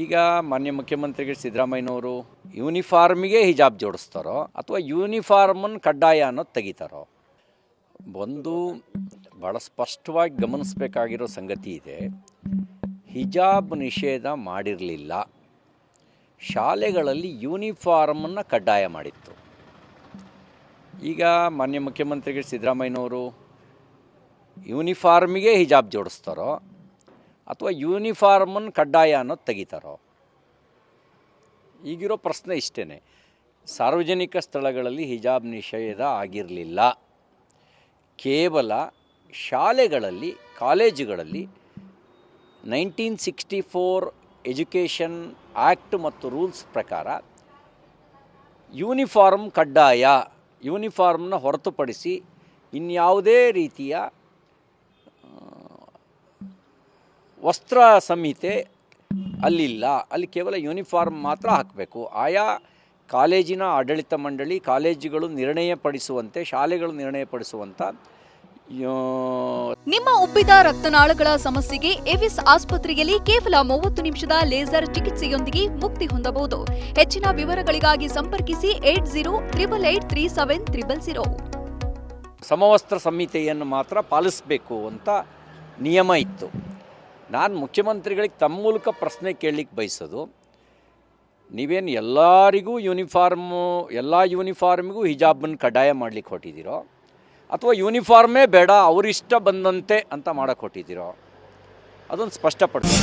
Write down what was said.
ಈಗ ಮಾನ್ಯ ಮುಖ್ಯಮಂತ್ರಿಗಳು ಸಿದ್ದರಾಮಯ್ಯನವರು ಯೂನಿಫಾರ್ಮಿಗೆ ಹಿಜಾಬ್ ಜೋಡಿಸ್ತಾರೋ ಅಥವಾ ಯೂನಿಫಾರ್ಮನ್ನು ಕಡ್ಡಾಯ ಅನ್ನೋದು ತೆಗಿತಾರೋ, ಒಂದು ಭಾಳ ಸ್ಪಷ್ಟವಾಗಿ ಗಮನಿಸಬೇಕಾಗಿರೋ ಸಂಗತಿ ಇದೆ. ಹಿಜಾಬ್ ನಿಷೇಧ ಮಾಡಿರಲಿಲ್ಲ, ಶಾಲೆಗಳಲ್ಲಿ ಯೂನಿಫಾರ್ಮನ್ನು ಕಡ್ಡಾಯ ಮಾಡಿತ್ತು. ಈಗ ಮಾನ್ಯ ಮುಖ್ಯಮಂತ್ರಿಗಳು ಸಿದ್ದರಾಮಯ್ಯನವರು ಯೂನಿಫಾರ್ಮಿಗೆ ಹಿಜಾಬ್ ಜೋಡಿಸ್ತಾರೋ ಅಥವಾ ಯೂನಿಫಾರ್ಮನ್ನು ಕಡ್ಡಾಯ ಅನ್ನೋದು ತೆಗಿತಾರೋ. ಈಗಿರೋ ಪ್ರಶ್ನೆ ಇಷ್ಟೇ. ಸಾರ್ವಜನಿಕ ಸ್ಥಳಗಳಲ್ಲಿ ಹಿಜಾಬ್ ನಿಷೇಧ ಆಗಿರಲಿಲ್ಲ, ಕೇವಲ ಶಾಲೆಗಳಲ್ಲಿ ಕಾಲೇಜುಗಳಲ್ಲಿ 1964 ಎಜುಕೇಷನ್ ಆ್ಯಕ್ಟ್ ಮತ್ತು ರೂಲ್ಸ್ ಪ್ರಕಾರ ಯೂನಿಫಾರ್ಮ್ ಕಡ್ಡಾಯ. ಯೂನಿಫಾರ್ಮ್ನ ಹೊರತುಪಡಿಸಿ ಇನ್ಯಾವುದೇ ರೀತಿಯ ವಸ್ತ್ರ ಸಂಹಿತೆ ಅಲ್ಲಿಲ್ಲ. ಅಲ್ಲಿ ಕೇವಲ ಯೂನಿಫಾರ್ಮ್ ಮಾತ್ರ ಹಾಕಬೇಕು. ಆಯಾ ಕಾಲೇಜಿನ ಆಡಳಿತ ಮಂಡಳಿ, ಕಾಲೇಜುಗಳು ನಿರ್ಣಯಪಡಿಸುವಂತೆ, ಶಾಲೆಗಳು ನಿರ್ಣಯಪಡಿಸುವಂಥ. ನಿಮ್ಮ ಉಬ್ಬಿದ ರಕ್ತನಾಳಗಳ ಸಮಸ್ಯೆಗೆ ಎವಿಸ್ ಆಸ್ಪತ್ರೆಯಲ್ಲಿ ಕೇವಲ 30 ನಿಮಿಷದ ಲೇಸರ್ ಚಿಕಿತ್ಸೆಯೊಂದಿಗೆ ಮುಕ್ತಿ ಹೊಂದಬಹುದು. ಹೆಚ್ಚಿನ ವಿವರಗಳಿಗಾಗಿ ಸಂಪರ್ಕಿಸಿ 8088837300. ಸಮವಸ್ತ್ರ ಸಂಹಿತೆಯನ್ನು ಮಾತ್ರ ಪಾಲಿಸಬೇಕು ಅಂತ ನಿಯಮ ಇತ್ತು. ನಾನು ಮುಖ್ಯಮಂತ್ರಿಗಳಿಗೆ ತಮ್ಮ ಮೂಲಕ ಪ್ರಶ್ನೆ ಕೇಳಲಿಕ್ಕೆ ಬಯಸೋದು, ನೀವೇನು ಎಲ್ಲರಿಗೂ ಎಲ್ಲ ಯೂನಿಫಾರ್ಮಿಗೂ ಹಿಜಾಬನ್ನು ಕಡ್ಡಾಯ ಮಾಡಲಿಕ್ಕೆ ಹೊಟ್ಟಿದ್ದೀರೋ ಅಥವಾ ಯೂನಿಫಾರ್ಮೇ ಬೇಡ ಅವರಿಷ್ಟ ಬಂದಂತೆ ಅಂತ ಮಾಡೋಕ್ಕೆ ಹೊಟ್ಟಿದ್ದೀರೋ, ಅದನ್ನು ಸ್ಪಷ್ಟಪಡಿಸಿ.